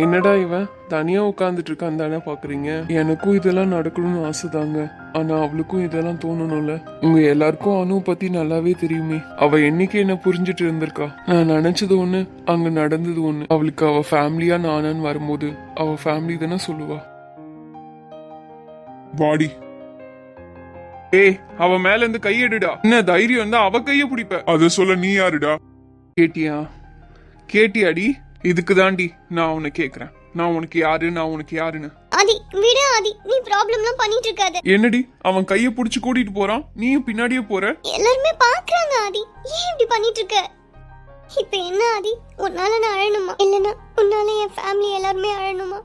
என்னடா இவன் தனியா உட்காந்துட்டு இருக்கான் தானே பாக்குறீங்க? எனக்கும் இதெல்லாம் நடக்கணும்னு ஆசைதாங்க. ஆனா அவளுக்கும் இதெல்லாம் தோணணும்ல. உங்க எல்லாருக்கும் அனு பத்தி நல்லாவே தெரியுமே. அவ என்னைக்கு என்ன புரிஞ்சுட்டு இருந்திருக்கா. நான் நினைச்சது ஒண்ணு, அங்க நடந்தது ஒண்ணு. அவளுக்கு அவ ஃபேமிலியா நானான்னு வரும்போது அவ ஃபேமிலி தானே சொல்லுவா. பாடி ஏய், அவ மேல இருந்து கையெடுடா. என்ன தைரியம் இருந்தா அவ கைய பிடிப்ப. அத சொல்ல நீ யாருடா? கேட்டியாடி? இதுக்கு தாண்டி நான் உன்னை கேக்குறேன். நான் உனக்கு யாருன்னு. ஆதி விடு ஆதி, நீ ப்ராப்ளம்லாம் பண்ணிட்டு இருக்காத. என்னடி அவன் கைய புடிச்சு கூட்டிட்டு போறான், நீயும் பின்னாடியே போற. எல்லாருமே பாக்குறாங்க ஆதி, ஏன் இப்படி பண்ணிட்டு இருக்க? இப்ப என்ன ஆதி, உன்னால நான் அழணுமா இல்லனா உன்னால என் ஃபேமிலி எல்லாருமே அழணுமா?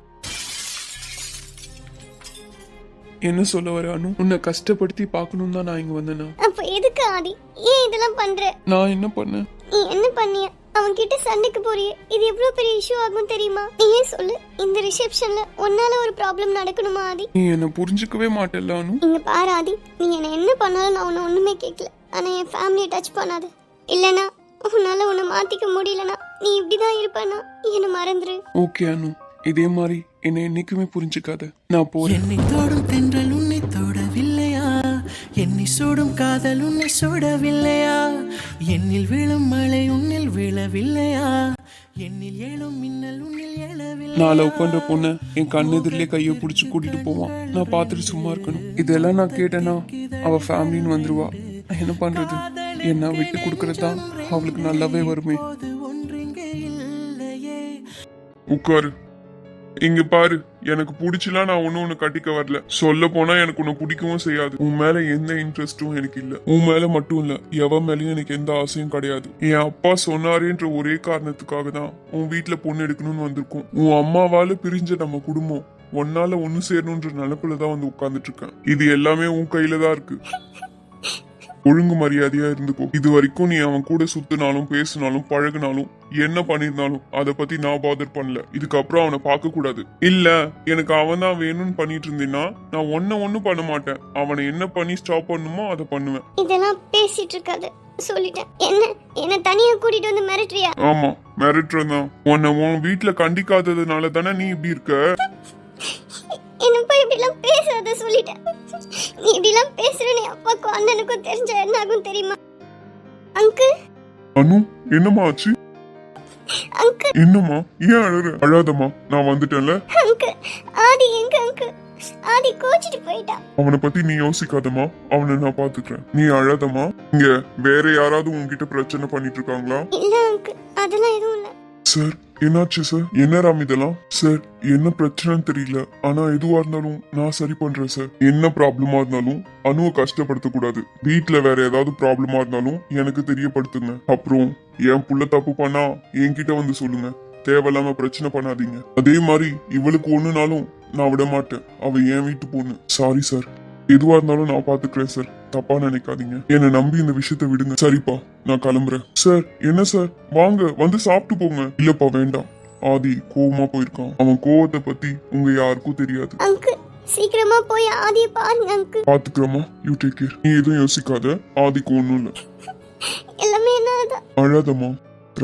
என்ன சொல்ல வர அனு? உன்னை கஷ்டப்படுத்தி பார்க்கணும் தான் நான் இங்க வந்தேனா? அப்ப எதுக்கு ஆதி ஏன் இதெல்லாம் பண்ற? நான் என்ன பண்ணேன்? நீ என்ன பண்ணிய? அவன் கிட்ட சண்டைக்கு போறியே, இது எவ்வளவு பெரிய இஷ்யூ ஆகும் தெரியுமா? நீ ஏன் சொல்லு, இந்த ரிசெப்ஷன்ல உன்னால ஒரு ப்ராப்ளம் நடக்கணுமா ஆதி? நீ என்ன புரிஞ்சுக்கவே மாட்டேல்ல அனு. இங்க பாரு ஆதி, நீ என்ன பண்ணாலும் நான் உன்னை ஒண்ணுமே கேட்கல. ஆனா என் ஃபேமிலியை டச் பண்ணாத. இல்லனா உன்னால உன்னை மாத்திக்க முடியலனா நீ இப்படிதான் இருப்பனா என்ன மறந்துரு. ஓகே அனு, இதே மாதிரி என்னை என்னைக்குமே புரிஞ்சுக்காத. நான் போறேன். என்னை தோடும் தென்றல் உன்னை தோடவில்லையா? என்னை சூடும் காதல் உன்னை சூடவில்லையா? என்னில் விழும் மழை உன்னில் விழவில்லையா? என்னில் ஏழும் மின்னல் உன்னில் எழவில்லை. நான் லவ் பண்ற பொண்ணு என் கண்ணெதிரிலே கையை பிடிச்சு கூட்டிட்டு போவான். நான் பார்த்துட்டு சும்மா இருக்கணும். இதெல்லாம் நான் கேட்டேன்னா அவ ஃபேமிலின்னு வந்துருவா. என்ன பண்றது? என்ன விட்டு கொடுக்கறதா அவளுக்கு நல்லாவே வருமே. உட்காரு. இங்க பாரு, எனக்கு பிடிச்சலாம் நான் ஒண்ணு கட்டிக்க வரல. சொல்ல போனா எனக்கு உன்னை பிடிக்கவும் செய்யாது. உன் மேல எந்த இன்ட்ரெஸ்டும் எனக்கு இல்ல. உன் மேல மட்டும் இல்ல, எவ மேலயும் எனக்கு எந்த ஆசையும் கிடையாது. என் அப்பா சொன்னாரேன்ற ஒரே காரணத்துக்காக தான் உன் வீட்டுல பொண்ணு எடுக்கணும்னு வந்திருக்கோம். உன் அம்மாவால பிரிஞ்ச நம்ம குடும்பம் ஒன்னால ஒண்ணு சேரணும்ன்ற நினைப்புலதான் வந்து உட்கார்ந்துட்டு இருக்கேன். இது எல்லாமே உன் கையில தான் இருக்கு. ஒழுங்கு மரியாதையா இருந்துக்கோ. இது வரைக்கும் நீ அவன் கூட சுத்தினாலும் பேசினாலும் பழகினாலும் என்ன பண்ணிருந்தாலும் அத பத்தி நான் பாதர் பண்ணல. இதுக்கப்புறம் அவனை பார்க்க கூடாது. இல்ல எனக்கு அவன் தான் வேணும்னு பண்ணிட்டு இருந்தேன்னா நான் ஒன்னும் பண்ண மாட்டேன். அவனை என்ன பண்ணி ஸ்டாப் பண்ணுமோ அதை பண்ணுவேன். இதெல்லாம் பேசிட்டு இருக்காது, சொல்லிட்டேன். என்ன தனியா கூட்டிட்டு வந்து மிரட்டுறியா? ஆமா, மிரட்டுறதான். உன்னை உன் வீட்டுல கண்டிக்காததுனால தானே நீ இப்படி இருக்க. என்ன போய் இப்படிலாம் பேசாத சொல்லிட்டேன். நீ இப்படிலாம் பேசுறேன்னு அப்பாக்கும் அண்ணனுக்கும் தெரிஞ்ச என்ன ஆகும் தெரியுமா? அங்கிள். அனு, என்னம்மா ஆச்சு? அங்கிள். என்னம்மா ஏன் அழற? அழாதம்மா, நான் வந்துட்டேன்ல. அங்கிள், ஆதி எங்க அங்கிள்? ஆதி கோச்சிட்டு போயிட்டான். அவனை பத்தி நீ யோசிக்காதம்மா, அவனை நான் பாத்துக்கிறேன். நீ அழாதம்மா. இங்க வேற யாராவது உன்கிட்ட பிரச்சனை பண்ணிட்டு இருக்காங்களா? இல்ல அங்கிள், அதெல்லாம் எதுவும் இல்ல. சார், என்னாச்சு சார்? என்ன ராம் இதெல்லாம்? சார், என்ன பிரச்சனைன்னு தெரியல. ஆனா எதுவா இருந்தாலும் நான் சரி பண்றேன் சார். என்ன ப்ராப்ளமா இருந்தாலும் அனுவை கஷ்டப்படுத்த கூடாது. வீட்டுல வேற ஏதாவது ப்ராப்ளமா இருந்தாலும் எனக்கு தெரியப்படுத்துங்க. அப்புறம் என் புள்ள தப்பு பண்ணா என்கிட்ட வந்து சொல்லுங்க. தேவையில்லாம பிரச்சனை பண்ணாதீங்க. அதே மாதிரி இவளுக்கு ஒண்ணுனாலும் நான் விட மாட்டேன். அவ என் வீட்டு பொண்ணு. Sorry sir. எதுவா இருந்தாலும் நான் பாத்துக்கிறேன் சார். தப்பா நினைக்காதீங்க. என்னை நம்பி இந்த விஷயத்த விடுங்க. சரிப்பா, நான் கிளம்புறேன். சார், என்ன சார்? வாங்க வந்து சாப்பிட்டு போங்க. இல்லப்பா வேண்டாம். ஆதி கோவமா போயிருக்கான். அவன் கோவத்தை பத்தி உங்க யாருக்கும் தெரியாது. அங்கிள், சீக்கிரமா போய் ஆதியை பாருங்க அங்கிள். பாத்துக்கிறோமா, யூ டேக் கேர். நீ எதுவும் யோசிக்காத. ஆதிக்கு ஒண்ணும் இல்ல. எல்லாமே என்னதான்? அழாதம்மா.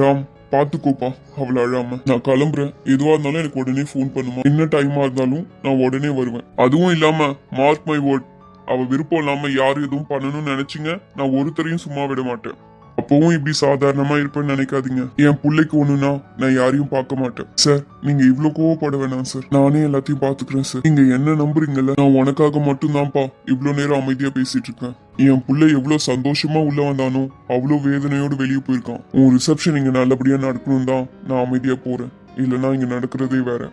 ராம், பாத்துக்கோப்பா அவளை அழாம. நான் கிளம்புறேன். எதுவா இருந்தாலும் எனக்கு உடனே போன் பண்ணுமா. என்ன டைமா இருந்தாலும் நான் உடனே வருவேன். அதுவும் இல்லாம மார்க் மை வேர்ட், அவ விருப்பம் இல்லாம யாரு எதுவும் பண்ணணும்னு நினைச்சீங்க, நான் ஒருத்தரையும் சும்மா விட மாட்டேன். அப்பவும் இப்படி சாதாரணமா இருப்பேன்னு நினைக்காதீங்க. என் பிள்ளைக்கு ஒண்ணுனா நான் யாரையும் பார்க்க மாட்டேன். சார், நீங்க இவ்வளவு கோவப்பட வேணாம் சார். நானே எல்லாத்தையும் பாத்துக்கிறேன் சார். நீங்க என்ன நம்புறீங்கல்ல, நான் உனக்காக மட்டும் தான்ப்பா இவ்வளவு நேரம் அமைதியா பேசிட்டு இருக்கேன். என் பிள்ளை எவ்வளவு சந்தோஷமா உள்ள வந்தானோ அவ்வளவு வேதனையோடு வெளியே போயிருக்கான். உன் ரிசப்ஷன் இங்க நல்லபடியா நடக்கணும் தான் நான் அமைதியா போறேன். இல்லைன்னா இங்க நடக்கிறதே வேற.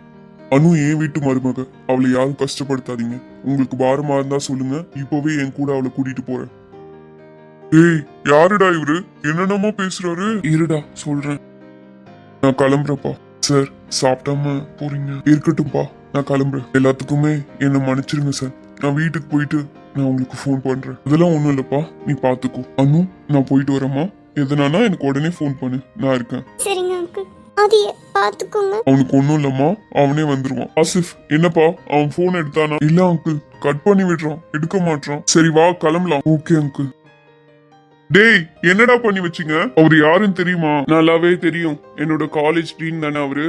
அனு என் வீட்டு மருமக. அவளை யாரும் கஷ்டப்படுத்தாதீங்க. உங்களுக்கு பாரமா இருந்தா சொல்லுங்க, இப்பவே என் கூட அவளை கூட்டிட்டு போறேன். ஏய், யாருடா இவரு? என்னென்னமோ பேசுறாரு. இருடா சொல்றேன். நான் கிளம்புறப்பா. சார், சாப்பிட்டாம போறீங்க? இருக்கட்டும்பா, நான் கிளம்புறேன். எல்லாத்துக்குமே என்ன மன்னிச்சிருங்க சார். நான் வீட்டுக்கு போயிட்டு நான் உங்களுக்கு போன் பண்றேன். அதெல்லாம் ஒண்ணும் இல்லப்பா, நீ பாத்துக்கோ. அனு, நான் போயிட்டு வரேம்மா. எதனானா எனக்கு உடனே போன் பண்ணு, நான் இருக்கேன். சரிங்க அங்கிள், ஆதியை பாத்துக்கோங்க. அவனுக்கு ஒண்ணும் இல்லம்மா, அவனே வந்துருவான். ஆசிஃப், என்னப்பா அவன் போன் எடுத்தானா? இல்ல அங்கிள், கட் பண்ணி விடுறான், எடுக்க மாட்டான். சரி வா கிளம்பலாம். Okay uncle. டேய், என்னடா பண்ணி வச்சீங்க? அவரு யாருன்னு தெரியுமா? நல்லாவே தெரியும். என்னோட காலேஜ் டீன் தானே அவரு.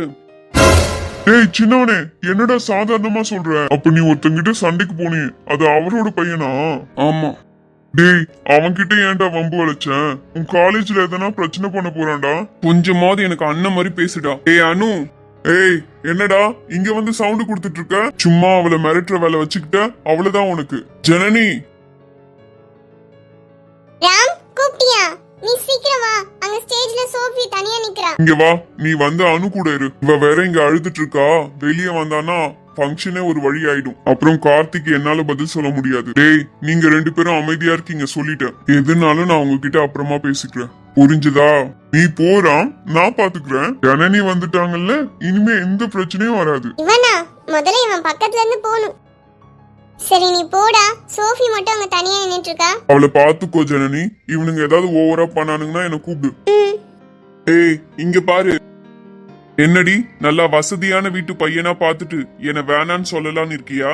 டேய் சின்னவனே, என்னடா சாதாரணமா சொல்ற? அப்ப நீ ஒருத்தங்கிட்ட சண்டைக்கு போனே, அது அவரோட பையனா? ஆமா. டேய், அவன்கிட்ட ஏன்டா வம்பு வளைச்சேன்? உன் காலேஜ்ல எதனா பிரச்சனை பண்ண போறான்டா? கொஞ்சமாவது எனக்கு அண்ணன் மாதிரி பேசுடா. ஏய் அனு. ஏய், என்னடா இங்க வந்து சவுண்ட் கொடுத்துட்டு இருக்க? சும்மா அவளை மிரட்டுற வேலை வச்சுக்கிட்ட, அவ்வளவுதான் உனக்கு. ஜனனி, ராம் கூப்பிட்டியா? நீ சீக்கிரம் வா, அங்க ஸ்டேஜ்ல சோஃபி தனியா நிக்கிறா. இங்க வா. நீ வந்து அனு கூட இரு. இவ வேற இங்க அழுதுட்டு இருக்கா. வெளியே வந்தானா ஃபங்க்ஷனே ஒரு வழி ஆயிடும். அப்புறம் கார்த்திக் என்னால பதில் சொல்ல முடியாது. டேய், நீங்க 2 பேரும் அமைதியா இருக்கீங்க, சொல்லிட்டேன். எதுனாலும் நான் உங்ககிட்ட அப்புறமா பேசிக்கிறேன், புரிஞ்சுதா? நீ போறான், நான் பாத்துக்கிறேன். ஜனனி வந்துட்டாங்கல்ல, இனிமே எந்த பிரச்சனையும் வராது. இவனா முதல்ல இவன் பக்கத்துல இருந்து போணும். சரி நீ போடா. சோஃபி மட்டும் அங்க தனியா நின்னுட்டு இருக்கா. அவளை பாத்துக்கோ ஜனனி. இவனுங்க ஏதாவது ஓவரா பண்ணானுங்கன்னா என்ன கூப்பிடு. ஏய் இங்க பாரு. என்னடி நல்லா வசதியான வீட்டு பையனா பாத்துட்டு என்ன வேணான்னு சொல்லலாம்னு இருக்கியா?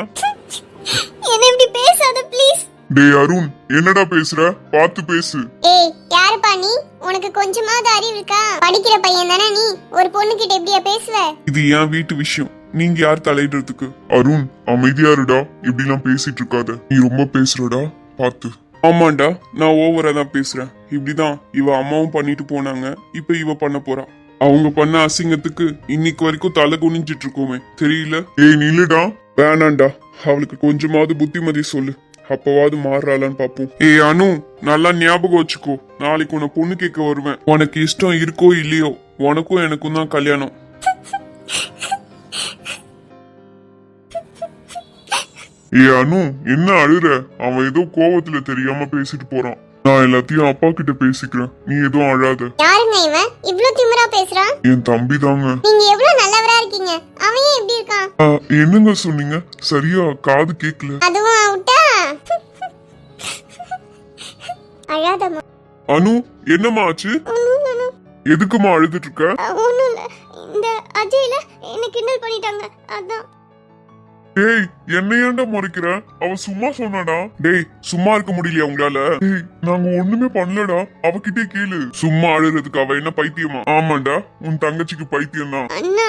என்ன இப்படி பேசாத ப்ளீஸ். டேய் அருண், என்னடா பேசுற? பாத்து பேசு. ஏய் யாருப்பா நீ? உனக்கு கொஞ்சமாவது அறிவு இருக்கா? படிக்கிற பையன் தானே நீ, ஒரு பொண்ணு கிட்ட எப்படியா பேசுவ? இது என் வீட்டு விஷயம், நீங்க யார் தலையிடுறதுக்கு? அருண், அமைதியா இருடா. இப்படிலாம் பேசிட்டு இருக்காத. நீ ரொம்ப பேசுறடா, பாத்து. ஆமாண்டா, நான் ஓவரா தான் பேசுறேன். இப்படிதான் இவ அம்மாவும் பண்ணிட்டு போனாங்க, இப்ப இவ பண்ண போறா. அவங்க பண்ண அசிங்கத்துக்கு இன்னைக்கு வரைக்கும் தலை குனிஞ்சிட்டு இருக்கோமே, தெரியல? ஏய் நில்லுடா. வேணாண்டா, அவளுக்கு கொஞ்சமாவது புத்திமதி சொல்லு, அப்பவாவது மாறுறாளான்னு பாப்போம். ஏய் அனு, நல்லா ஞாபகம் வச்சுக்கோ, நாளைக்கு உன்னை பொண்ணு கேட்க வருவேன். உனக்கு இஷ்டம் இருக்கோ இல்லையோ, உனக்கும் எனக்கும் தான் கல்யாணம். ஏய் அனு, என்ன அழுற? அவன் ஏதோ கோவத்துல தெரியாம பேசிட்டு போறான். நான் எல்லாத்தையும் அப்பா கிட்ட பேசிக்கிறேன், நீ எதுவும் அழாத. யாருங்க இவன் இவ்ளோ திமிரா பேசுறான்? என் தம்பி தாங்க. நீங்க எவ்வளவு நல்லவரா இருக்கீங்க, அவன் ஏன் இப்படி இருக்கான்? என்னங்க சொன்னீங்க? சரியா காது கேக்கல. அதுவும் அவுட்டா? அழாதம்மா. அனு, என்னம்மா ஆச்சு? எதுக்குமா அழுதுட்டு இருக்க? ஒண்ணும் இல்ல, இந்த அஜய்ல என்ன கிண்டல் பண்ணிட்டாங்க, அதான். டேய், என்ன ஏன்டா முறைக்கிற? அவ சும்மா சொன்னாடா. டேய், சும்மா இருக்க முடியலையா உங்களால? டேய், நாங்க ஒண்ணுமே பண்ணலடா. அவகிட்டே கேளு. சும்மா அழுறதுக்கு அவ என்ன பைத்தியமா? ஆமாண்டா, உன் தங்கச்சிக்கு பைத்தியம் தான். அண்ணா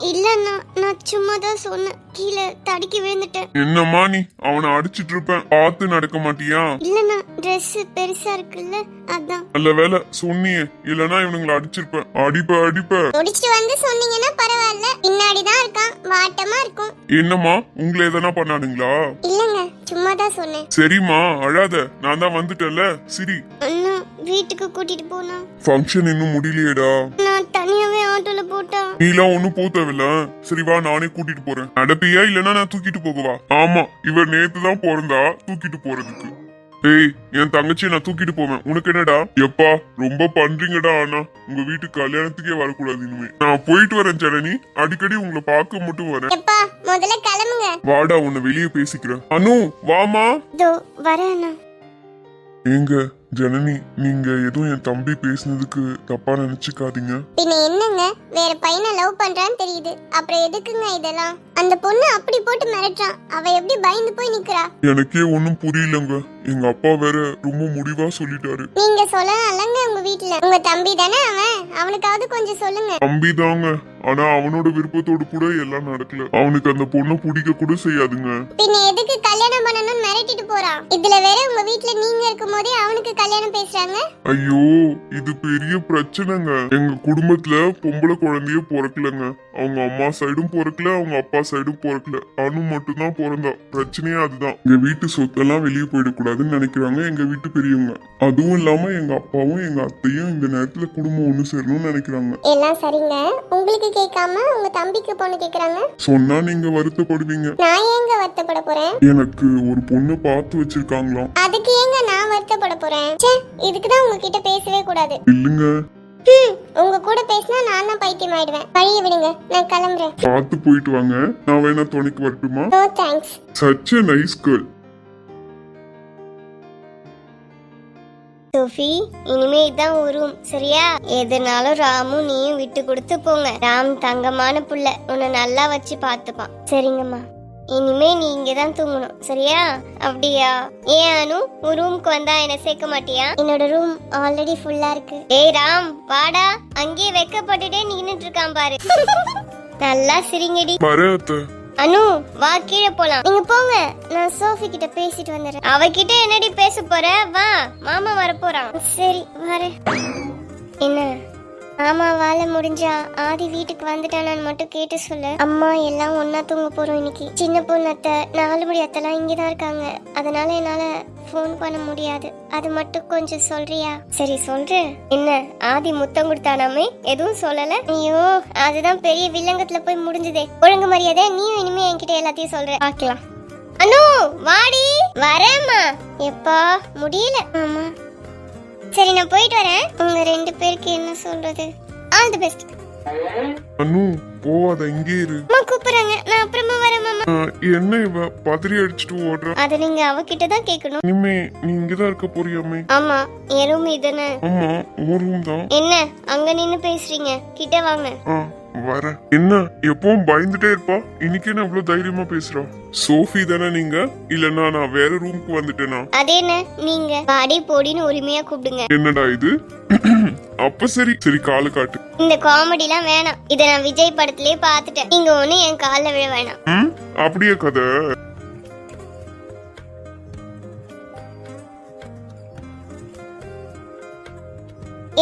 இல்லண்ணா, நான் சும்மா தான் சொன்னேன், கீழே தடுக்கி விழுந்துட்டேன். என்னம்மா நீ? அவனை அடிச்சிட்டு இருப்பேன், பார்த்து நடக்க மாட்டியா? இல்லண்ணா, Dress பெருசா இருக்குல்ல, அதான். நல்ல வேலை சொன்னியே, இல்லனா இவனுங்களை அடிச்சிருப்பேன். அடிப்ப. முடிச்சிட்டு வந்து சொன்னீங்கன்னா பரவாயில்ல, பின்னாடிதான் இருக்கான், வாட்டமா இருக்கும். என்னம்மா, உங்களை எதனா பண்ணானுங்களா? இல்லங்க, சும்மா தான் சொன்னேன். சரிம்மா, அழாத. நான் தான் வந்துட்டேன்ல, சரி. அண்ணா வீட்டுக்கு கூட்டிட்டு போனா. ஃபங்க்ஷன் இன்னும் முடியலையேடா. நான் தனியாவே ஆட்டோல போட்டா. நீலாம் ஒண்ணும் போத்தவில்ல. சரி வா, நானே கூட்டிட்டு போறேன். நடப்பியா இல்லனா நான் தூக்கிட்டு போகவா? ஆமா, இவர் நேத்து தான் பிறந்தா, தூக்கிட்டு போறதுக்கு. ஏய், என் தங்கச்சியை நான் தூக்கிட்டு போவேன், உனக்கு என்னடா? எப்பா, ரொம்ப பண்றீங்கடா. ஆனா உங்க வீட்டு கல்யாணத்துக்கே வரக்கூடாது இனிமே. நான் போயிட்டு வரேன் ஜனனி, அடிக்கடி உங்களை பார்க்க மட்டும் வரேன். எப்பா முதல்ல கிளம்புங்க. வாடா, உன்னை வெளியே பேசிக்கிறேன். அனு வாமா. இதோ வரேண்ணா. ஏங்க ஜனனி, நீங்க எதுவும் என் தம்பி பேசுனதுக்கு தப்பா நினைச்சுக்காதீங்க. பின்ன என்னங்க, வேற பையனை லவ் பண்றான்னு தெரியுது, அப்புறம் எதுக்குங்க இதெல்லாம்? அந்த பொண்ணு அப்படி போட்டு மிரட்டுறான், அவ எப்படி பயந்து போய் நிக்கிறா? எனக்கே ஒண்ணும் புரியலங்க. எங்க அப்பா வேற ரொம்ப முடிவா சொல்லிட்டாரு. நீங்க சொல்லலாம்லங்க உங்க வீட்டுல. உங்க தம்பி தானே அவன், அவனுக்காவது கொஞ்சம் சொல்லுங்க. தம்பி தாங்க, ஆனா அவனோட விருப்பத்தோடு கூட எல்லாம் நடக்கல. அவனுக்கு அந்த பொண்ணை பிடிக்க கூட செய்யாதுங்க. பின்ன எதுக்கு கல்யாணம் பண்ணணும்னு மிரட்டிட்டு போறான்? இதுல வேற உங்க வீட்டுல நீங்க இருக்கும் போதே அவனுக்கு கல்யாணம் பேசுறாங்க. ஐயோ, இது பெரிய பிரச்சனைங்க. எங்க குடும்பத்துல பொம்பளை குழந்தைய பிறக்கலங்க. அவங்க அம்மா சைடும் பிறக்கல, அவங்க அப்பா சைடும் பிறக்கல. அனு மட்டும் தான் பிறந்தா. பிரச்சனையே அதுதான். எங்க வீட்டு சொத்தெல்லாம் வெளியே போயிடக்கூடாதுன்னு நினைக்கிறாங்க எங்க வீட்டு பெரியவங்க. அதுவும் இல்லாம எங்க அப்பாவும் எங்க அத்தையும் இந்த நேரத்துல குடும்பம் ஒண்ணு சேரணும்னு நினைக்கிறாங்க. எல்லாம் சரிங்க, உங்களுக்கு கேட்காம உங்க தம்பிக்கு பொண்ணு கேக்குறாங்க. சொன்னா நீங்க வருத்தப்படுவீங்க. நான் ஏங்க வருத்தப்பட போறேன்? எனக்கு ஒரு பொண்ணு பார்த்து வச்சிருக்காங்களாம். அதுக்கு ஏங்க நான் வருத்தப்பட போறேன்? ச்சே, இதுக்குதான் உங்ககிட்ட பேசவே கூடாது. இல்லங்க, உங்க கூட பேசினா நான் தான் பைத்தியம் ஆயிடுவேன். வழிய விடுங்க, நான் கிளம்புறேன். பார்த்து போயிட்டு வாங்க. நான் வேணா துணைக்கு வரட்டுமா? No thanks. Such a nice girl. Sophie, இனிமே இதான் ஒரு ரூம், சரியா? எதுனாலும் ராமும் நீயும் விட்டு கொடுத்து போங்க. ராம் தங்கமான புள்ள, உன்னை நல்லா வச்சு பாத்துப்பான். சரிங்கம்மா, இனிமே நீ இங்கதான் தூங்கணும், சரியா? அப்படியா? ஏன் அனு, உன் ரூமுக்கு வந்தா என்ன சேர்க்க மாட்டியா? என்னோட ரூம் ஆல்ரெடி ஃபுல்லா இருக்கு. ஏய் ராம், வாடா, அங்கேயே வெக்கப்பட்டுட்டே நின்னுட்டு இருக்கான் பாரு. நல்லா சிரிங்கடி. வரேன் அத்தை. அனு வா கீழே போலாம். நீங்க போங்க, நான் சோஃபி கிட்ட பேசிட்டு வந்துடுறேன். அவகிட்ட என்னடி பேச போற? வா, மாமா வர போறான். சரி வரேன். என்ன மாமா வேலை முடிஞ்சா ஆதி வீட்டுக்கு வந்துட்டானான்னு மட்டும் கேட்டு சொல்லு. அம்மா எல்லாம் ஒன்னா தூங்க போறோம் இன்னைக்கு. சின்ன பொண்ணு அத்தை, 4 மணி அத்தைலாம் இங்கதான் இருக்காங்க. அதனால என்னால ஃபோன் பண்ண முடியாது. அது மட்டும் கொஞ்சம் சொல்றியா? சரி சொல்றேன். என்ன ஆதி முத்தம் கொடுத்தானாமே, எதுவும் சொல்லல? ஐயோ அதுதான் பெரிய வில்லங்கத்துல போய் முடிஞ்சதே. ஒழுங்கு மரியாதை நீயும் இனிமே என்கிட்ட எல்லாத்தையும் சொல்ற. பாக்கலாம். அனு வாடி. வரேம்மா. எப்பா முடியல. ஆமா சரி நான் போயிட்டு வரேன். உங்க 2 பேருக்கு என்ன சொல்றது? All the best. அனு போவாத, இங்கே இரு. அம்மா கூப்பிடுறாங்க, நான் அப்புறமா வரேன் மாமா. என்ன இவ பதறி அடிச்சுட்டு ஓடுற? அத நீங்க அவகிட்ட தான் கேட்கணும். இனிமே நீ இங்கதான் இருக்க போறியாமே? ஆமா என் ரூம் இதுதானே. ஆமா உன் ரூம் தான். என்ன அங்க நின்னு பேசுறீங்க? கிட்ட வாங்க. வரேன். என்ன எப்பவும் பயந்துட்டே இருப்பா, இன்னைக்கு என்ன இவ்வளவு தைரியமா பேசுறா? சோஃபி தானே நீங்க? இல்லன்னா நான் வேற ரூமுக்கு வந்துட்டேனா? அது என்ன நீங்க பாடி போடின்னு உரிமையா கூப்பிடுங்க. என்னடா இது? அப்ப சரி சரி காலு காட்டு. இந்த காமெடிலாம் வேணாம். இத நான் விஜய் படத்திலே பார்த்துட்டேன். நீங்க ஒண்ணு என் கால்ல விழ வேணாம். அப்படியே கதை.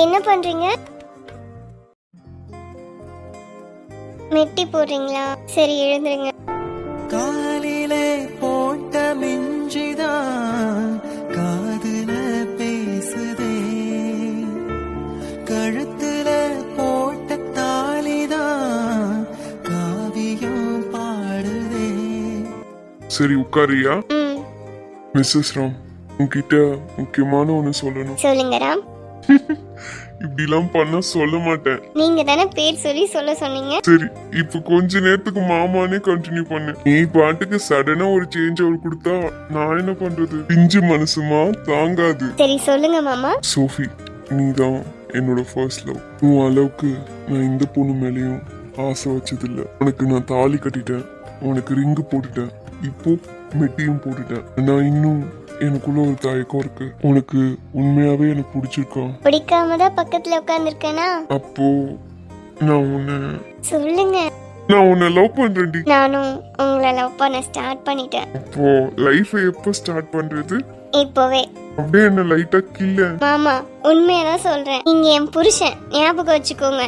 என்ன பண்றீங்க? மெட்டி போடுறீங்களா? சரி எழுந்துருங்க. காலிலே போட்ட மிஞ்சிதான் காதுல பேசுதே, கழுத்துல போட்ட தாலிதான் காவியம் பாடுதே. சரி உட்காரியா? மிஸ்ஸஸ் ராம், உன்கிட்ட முக்கியமான ஒண்ணு சொல்லணும். சொல்லுங்க ராம். இப்படி எல்லாம் பண்ண சொல்ல மாட்டேன். நீங்க தானே பேர் சொல்லி சொல்ல சொன்னீங்க. சரி இப்ப கொஞ்ச நேரத்துக்கு மாமானே கண்டினியூ பண்ணு. நீ பாட்டுக்கு சடனா ஒரு சேஞ்ச் அவர் கொடுத்தா நான் என்ன பண்றது? பிஞ்சு மனசுமா தாங்காது. சரி சொல்லுங்க மாமா. சோஃபி, நீதான் என்னோட ஃபர்ஸ்ட் லவ். உன் அளவுக்கு நான் இந்த பொண்ணு மேலயும் ஆசை வச்சதில்ல. உனக்கு நான் தாலி கட்டிட்டேன், உனக்கு ரிங்கு போட்டுட்டேன், இப்போ மெட்டியும் போட்டுட்டேன். நான் இன்னும் எனக்குள்ள ஒரு தயக்கம் இருக்கு. உனக்கு உண்மையாவே எனக்கு பிடிச்சிருக்கா? பிடிக்காம தான் பக்கத்துல உட்கார்ந்துருக்கேனா? அப்போ நான் சொல்லுங்க. உன்னை லவ் பண்றேன்டி. நானும் உங்களை லவ் பண்ண ஸ்டார்ட் பண்ணிட்டேன். அப்போ லைஃபை எப்போ ஸ்டார்ட் பண்றது? இப்போவே. அப்படியே என்ன லைட்டா கில்ல. மாமா உண்மையதான் சொல்றேன். நீங்க என் புருஷன், ஞாபகம் வச்சுக்கோங்க.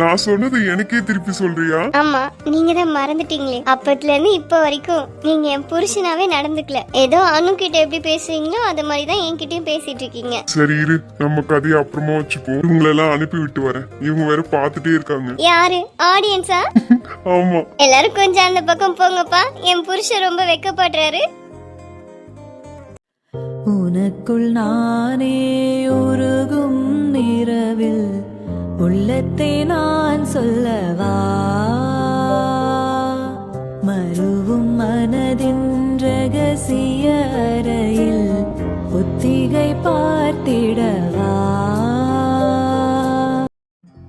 நான் சொன்னது எனக்கே திருப்பி சொல்றியா? ஆமா நீங்க தான் மறந்துட்டீங்களே. அப்பத்துல இருந்து இப்ப வரைக்கும் நீங்க என் புருஷனாவே நடந்துக்கல. ஏதோ அனு கிட்ட எப்படி பேசுறீங்களோ அது மாதிரிதான் என்கிட்டயும் பேசிட்டு இருக்கீங்க. சரி இரு, நம்ம கதையை அப்புறமா வச்சுப்போம். இவங்களெல்லாம் அனுப்பி விட்டு வரேன். இவங்க வேற பாத்துட்டே இருக்காங்க. யாரு? ஆடியன்ஸா? ஆமா. எல்லாரும் கொஞ்சம் அந்த பக்கம் போங்கப்பா. என் புருஷன் ரொம்ப வெக்கப்படுறாரு. உனக்குள் நானே உருகும் நிறவில் உள்ளத்தை நான் சொல்லவா, மருவும் மனதின் ரகசிய அறையில் ஒத்திகை பார்த்திடவா.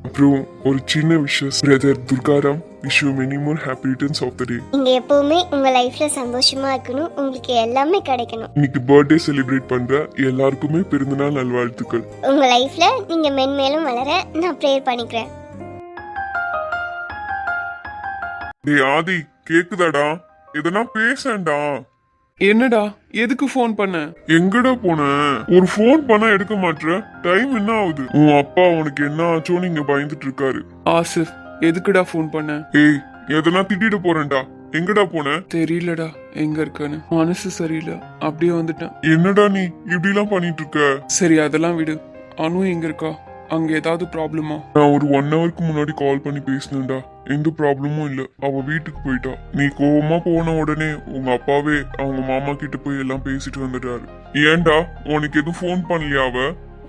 அப்புறம் ஒரு சின்ன விஷயம், brother Durgaram, wish you many more happy returns of the day. நீங்க எப்பவுமே உங்க லைஃப்ல சந்தோஷமா இருக்கணும். உங்களுக்கு எல்லாமே கிடைக்கணும். இன்னைக்கு பர்த்டே செலிப்ரேட் பண்ற எல்லாருக்குமே பிறந்தநாள் நல்வாழ்த்துக்கள். உங்க லைஃப்ல நீங்க மென்மேலும் வளர நான் ப்ரேயர் பண்ணிக்கிறேன். டேய் ஆதி, கேக்குதாடா? எதனா பேசண்டா. என்னடா எதுக்கு ஃபோன் பண்ண? எங்கடா போன? ஒரு ஃபோன் பண்ணா எடுக்க மாட்ற. டைம் என்ன ஆகுது? உன் அப்பா உனக்கு என்ன ஆச்சோ நீங்க பயந்துட்டு இருக்காரு. ஆசிஃப் எதுக்குடா ஃபோன் பண்ண? ஏய் எதனா திட்டிட்டு போறேன்டா. எங்கடா போன? தெரியலடா எங்க இருக்கன்னு. மனசு சரியில்லை, அப்படியே வந்துட்டேன். என்னடா நீ இப்படி எல்லாம் பண்ணிட்டு இருக்க? சரி அதெல்லாம் விடு. அனு எங்க இருக்கா? அங்க ஏதாவது ப்ராப்ளமா? நான் ஒரு 1 ஹவருக்கு முன்னாடி கால் பண்ணி பேசினேன்டா. எந்த ப்ராப்ளமும் இல்ல. அவ வீட்டுக்கு போயிட்டா. நீ கோவமா போன உடனே உங்க அப்பாவே அவங்க மாமா கிட்ட போய் எல்லாம் பேசிட்டு வந்துட்டாரு. ஏன்டா உனக்கு எதுவும் ஃபோன் பண்ணலையா அவ?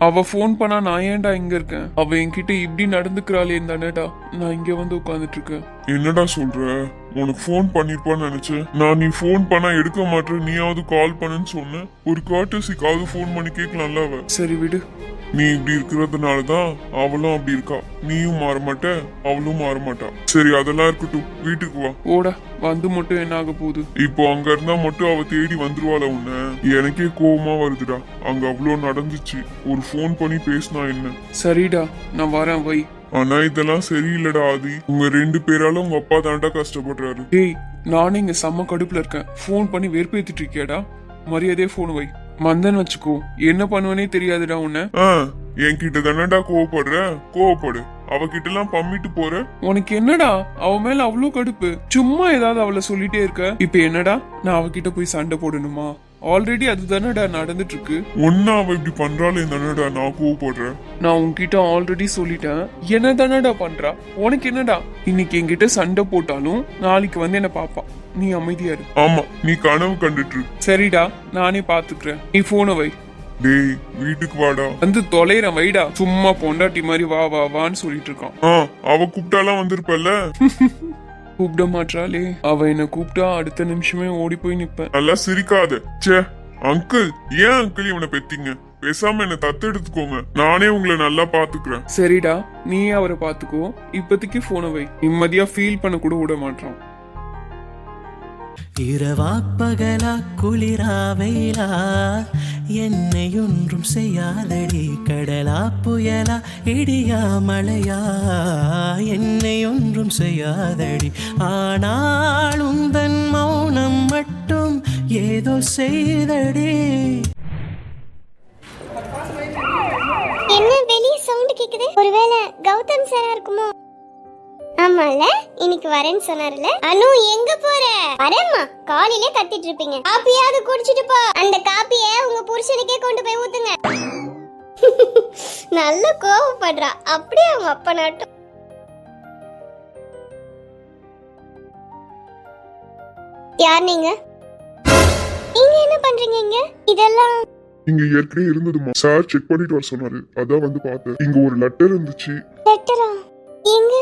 அவ ஃபோன் பண்ணா நான் ஏன்டா இங்க இருக்கேன்? அவ என்கிட்ட இப்படி நடந்துக்கிறாளே தானேடா நான் இங்க வந்து உட்கார்ந்துட்டு இருக்கேன். என்னடா சொல்ற? உனக்கு ஃபோன் பண்ணிருப்பான்னு நினைச்சேன். நான் நீ ஃபோன் பண்ணா எடுக்க மாட்டேன், நீயாவது கால் பண்ணுன்னு சொன்ன. ஒரு கார்டசிக்காவது ஃபோன் பண்ணி கேட்கலாம்ல அவ. சரி விடு. நீ இப்படி இருக்கிறதுனாலதான் அவளும் அப்படி இருக்கா. நீயும் மாற மாட்ட, அவளும் மாற மாட்டா. சரி அதெல்லாம் இருக்கட்டும், வீட்டுக்கு வா. ஓடா வந்து மட்டும் என்ன ஆக போகுது? இப்போ அங்க இருந்தா மட்டும் அவ தேடி வந்துருவாள உன்ன? எனக்கே கோவமா வருதுடா. அங்க அவ்வளோ நடந்துச்சு. ஒரு ஃபோன் பண்ணி பேசினா என்ன? சரிடா நான் வரேன் வை. ஆனா இதெல்லாம் சரியில்லடா ஆதி. உங்க 2 பேரால உங்க அப்பா தாண்டா கஷ்டப்படுறாரு. டேய், நானே இங்க செம்ம கடுப்புல இருக்கேன். ஃபோன் பண்ணி வெறுப்பேத்திட்டு இருக்கியாடா? மரியாதையே ஃபோன் வை. மந்தன் வச்சுக்கோ, என்ன பண்ணுவனே தெரியாதுடா உன்னை. என்கிட்ட தானடா கோவப்படுற, கோவப்படு. அவகிட்ட எல்லாம் பம்மிட்டு போற. உனக்கு என்னடா அவ மேல அவ்வளவு கடுப்பு? சும்மா ஏதாவது அவளை சொல்லிட்டே இருக்க. இப்ப என்னடா நான் அவகிட்ட போய் சண்டை போடணுமா? ஆல்ரெடி அதுதானடா நடந்துட்டு இருக்கு. ஒன்னா அவ இப்படி பண்றாளே தானடா நான் கோவப்படுறேன். நான் உன்கிட்ட ஆல்ரெடி சொல்லிட்டேன். என்ன தானடா பண்றா? உனக்கு என்னடா? இன்னைக்கு என்கிட்ட சண்டை போட்டாலும் நாளைக்கு வந்து என்ன பாப்பா. நீ அமைதியா இரு. ஆமா, நீ கனவு கண்டுட்டு இரு. சரிடா, நானே பாத்துக்கிறேன். நீ போனை வை. டேய், வீட்டுக்கு வாடா. வந்து தொலைறேன், வைடா. சும்மா பொண்டாட்டி மாதிரி வா வா வான்னு சொல்லிட்டு இருக்கான். அவ கூப்பிட்டாலாம் வந்திருப்பல்ல. கூப்பிட மாட்டாளே. அவ என்ன கூப்பிட்டா அடுத்த நிமிஷமே ஓடி போய் நிப்பேன். நல்லா சிரிக்காத. ச்சே அங்கிள், ஏன் அங்கிள் இவனை பெத்தீங்க? பேசாம என்ன தத்து எடுத்துக்கோங்க. நானே உங்களை நல்லா பாத்துக்கிறேன். சரிடா, நீ அவரை பாத்துக்கோ. இப்போதைக்கு போனை வை. நிம்மதியா ஃபீல் பண்ண கூட விட மாட்டான். இரவா பகலா குளிரா வெயிலா என்னை ஒன்றும் செய்யாதடி. கடலா புயலா இடியா மழையா என்னை ஒன்றும் செய்யாதடி. ஆனால் உந்தன் மௌனம் மட்டும் ஏதோ செய்தடி. என்ன வெளிய சவுண்ட் கேக்குது? ஒருவேளை கௌதம் சாரா இருக்குமோ? ஆமால, இன்னைக்கு வரேன்னு சொன்னார்ல. அனு, எங்க போற? வரேம்மா. காலையிலே கத்திட்டு இருப்பீங்க. காப்பியாவது குடிச்சிட்டு போ. அந்த காப்பிய உங்க புருஷனுக்கே கொண்டு போய் ஊத்துங்க. நல்ல கோவப்படுறா. அப்படியே அவங்க அப்பா நாட்டும். யார் நீங்க? நீங்க என்ன பண்றீங்க இங்க? இதெல்லாம் இங்க ஏற்கனவே இருந்ததுமா. சார் செக் பண்ணிட்டு வர சொன்னாரு, அதான் வந்து பார்த்தேன். இங்க ஒரு லெட்டர் இருந்துச்சு. லெட்டரா? எங்க?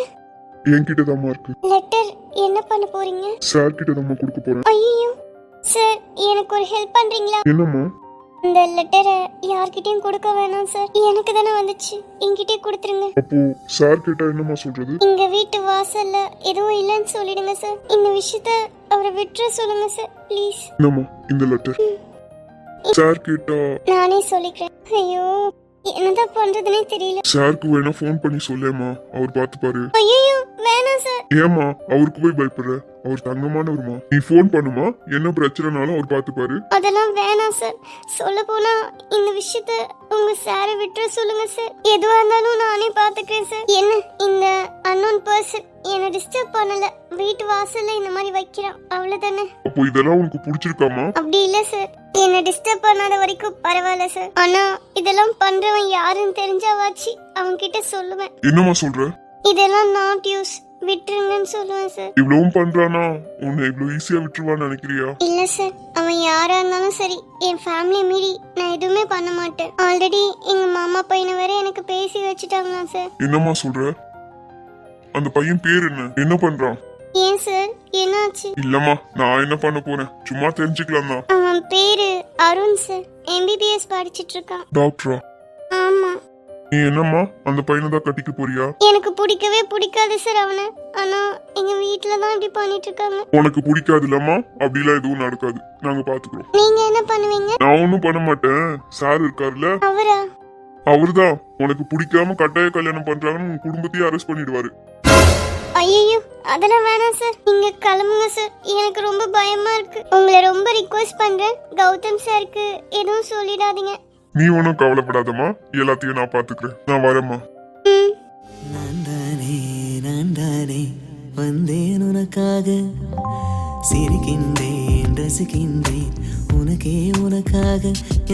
என்கிட்ட தாம்மா இருக்கு. லெட்டர் என்ன பண்ண போறீங்க? சார் கிட்ட தாம்மா கொடுக்க போறேன். ஐயோ சார், எனக்கு ஒரு ஹெல்ப் பண்றீங்களா? என்னம்மா? இந்த லெட்டரை யார்கிட்டயும் கொடுக்க வேணாம் சார். எனக்கு தானே வந்துச்சு, என்கிட்டயே கொடுத்துருங்க. அப்போ சார் கிட்ட என்னம்மா சொல்றது? எங்க வீட்டு வாசல்ல எதுவும் இல்லைன்னு சொல்லிடுங்க சார். இந்த விஷயத்த அவரை விட்டுற சொல்லுங்க சார், ப்ளீஸ். என்னம்மா இந்த லெட்டர்? சார் கிட்ட நானே சொல்லிக்கிறேன். ஐயோ, என்னதான் பண்றதுனே தெரியல. சாருக்கு வேணா ஃபோன் பண்ணி சொல்லேம்மா, அவர் பாத்துப்பாரு. ஐயோ வேணாம் சார். ஏமா அவருக்கு போய் பயப்படுற? அவர் தங்கமானவருமா. நீ ஃபோன் பண்ணுமா, என்ன பிரச்சனைனாலும் அவர் பாத்துப்பாரு. அதெல்லாம் வேணாம் சார். சொல்ல போனா இந்த விஷயத்த உங்க சாரை விட்டுற சொல்லுங்க சார். எதுவா இருந்தாலும் நானே பாத்துக்கிறேன் சார். என்ன இந்த அன்னோன் பர்சன் என்ன டிஸ்டர்ப் பண்ணல, வீட்டு வாசல்ல இந்த மாதிரி வைக்கிறான், அவ்வளவுதானே. அப்போ இதெல்லாம் உனக்கு பிடிச்சிருக்காமா? அப்படி இல்ல சார், என்ன டிஸ்டர்ப் பண்ணாத வரைக்கும் பரவாயில்ல சார். ஆனா இதெல்லாம் பண்றவன் யாருன்னு தெரிஞ்சாவாச்சு அவன் கிட்ட சொல்லுவேன். என்னம்மா சொல்ற? இதெல்லாம் நாட் யூஸ், விட்டுருங்கன்னு சொல்லுவேன் சார். இவ்வளவும் பண்றானா, உன்னை இவ்வளவு ஈஸியா விட்டுருவான்னு நினைக்கிறியா? இல்ல சார், அவன் யாரா இருந்தாலும் சரி, என் ஃபேமிலி மீறி நான் எதுவுமே பண்ண மாட்டேன். ஆல்ரெடி எங்க மாமா பையனை வேற எனக்கு பேசி வச்சுட்டாங்களா சார். என்னம்மா சொல்ற? அந்த பையன் பேர் என்ன பண்றான்? ஏன் சார், என்னாச்சு? இல்லம்மா, நான் என்ன பண்ண போறேன், சும்மா தெரிஞ்சுக்கலாம் தான். அவன் பேரு அருண் சார், MBBS படிச்சிட்டு இருக்கான். டாக்டரா? ஆமா. நீ என்னம்மா அந்த பையனை தான் கட்டிக்க போறியா? எனக்கு பிடிக்கவே பிடிக்காது சார் அவனை. ஆனா எங்க வீட்டுல தான் இப்படி பண்ணிட்டு இருக்காங்க. உனக்கு பிடிக்காது இல்லம்மா? அப்படிலாம் எதுவும் நடக்காது, நாங்க பாத்துக்கிறோம். நீங்க என்ன பண்ணுவீங்க? நான் ஒன்னும் பண்ண மாட்டேன். சார் இருக்காருல்ல, அவரா? அவருதான் உனக்கு பிடிக்காம கட்டாய கல்யாணம் பண்றாங்கன்னு உங்க குடும்பத்தையே அரெஸ்ட் பண்ணிடுவாரு. ஐயோ, அதெல்லாம் வேணாம் சார், நீங்க கிளம்புங்க சார். எனக்கு ரொம்ப பயமா இருக்கு. உங்களை ரொம்ப ரிக்வெஸ்ட் பண்றேன், கௌதம் சாருக்கு எதுவும் சொல்லிடாதீங்க. நீ ஒன்னும் கவலைப்படாதம்மா, எல்லாத்தையும் நான் பாத்துக்கிறேன். நான் வரேம்மா. நான்தானே வந்தேன் உனக்காக, சிரிக்கின்றேன் ரசிக்கின்றேன் உனக்காக.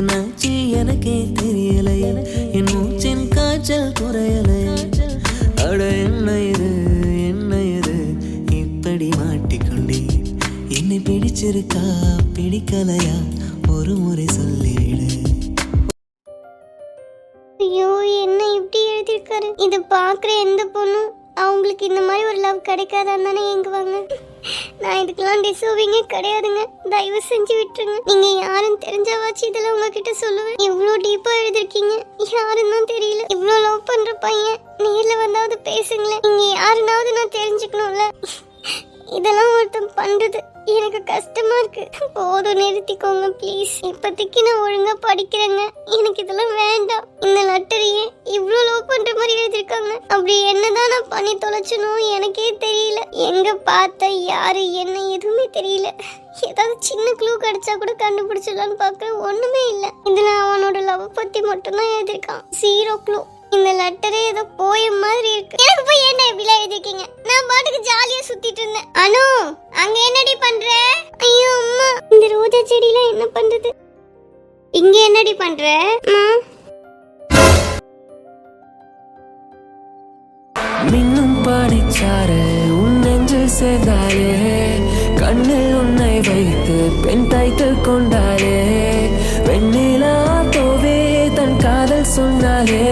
என்னாச்சு எனக்கே தெரியல, என் மூச்சின் காய்ச்சல் குறையல. அட என்ன இது இப்படி மாட்டிக்கொண்டேன். என்னை பிடிச்சிருக்கா பிடிக்கலையா ஒரு முறை சொல்லிவிடு. ஐயோ, என்ன இப்படி எழுதிருக்காரு? இது பாக்குற எந்த பொண்ணும் அவங்களுக்கு இந்த மாதிரி ஒரு லவ் கிடைக்காதான் தானே ஏங்குவாங்க. நான் இதுக்கெல்லாம் டிசர்விங்கே கிடையாதுங்க. தயவு செஞ்சு விட்டுருங்க. நீங்க யாருன்னு தெரிஞ்சாவாச்சு இதெல்லாம் உங்ககிட்ட சொல்லுவேன். இவ்வளோ டீப்பா எழுதிருக்கீங்க, யாருன்னு தான் தெரியல. இவ்வளோ லவ் பண்ற பையன் நேர்ல வந்தாவது பேசுங்களேன். நீங்க யாருன்னாவது நான் தெரிஞ்சுக்கணும்ல. இதெல்லாம் ஒருத்தன் பண்றது எனக்கு கஷ்டமா இருக்கு. போதும், நிறுத்திக்கோங்க ப்ளீஸ். இப்போதைக்கு நான் ஒழுங்கா படிக்கிறேங்க. எனக்கு இதெல்லாம் வேண்டாம். இந்த லெட்டரையே இவ்ளோ லவ் பண்ற மாதிரி எழுதிருக்காங்க. அப்படி என்னதான் நான் பண்ணி தொலைச்சனும் எனக்கே தெரியல. எங்க பார்த்த யாரு என்ன எதுவுமே தெரியல. ஏதாவது சின்ன க்ளூ கிடைச்சா கூட கண்டுபிடிச்சிடலான்னு பார்க்க ஒண்ணுமே இல்ல. இதுல அவனோட லவ் பத்தி மட்டும்தான் எழுதிருக்கான். 0 க்ளூ. இந்த லெட்டரே ஏதோ போயம் மாதிரி இருக்கு. எனக்கு போய் என்ன இப்படி எழுதிருக்கீங்க? நான் பாட்டுக்கு ஜாலியா சுத்திட்டு இருந்தேன். அனு, அங்க என்னடி பண்ற? ஐயோ அம்மா, இந்த ரோஜா செடியில என்ன பண்றது? இங்க என்னடி பண்ற? மின்னும் பனிச்சாறு உன் நெஞ்சில் சேர்ந்தாலே, கண்ணில் உன்னை வைத்து பெண் தைத்துக் கொண்டாலே, வெண்ணிலா தோவே தன் காதல் சொன்னாலே.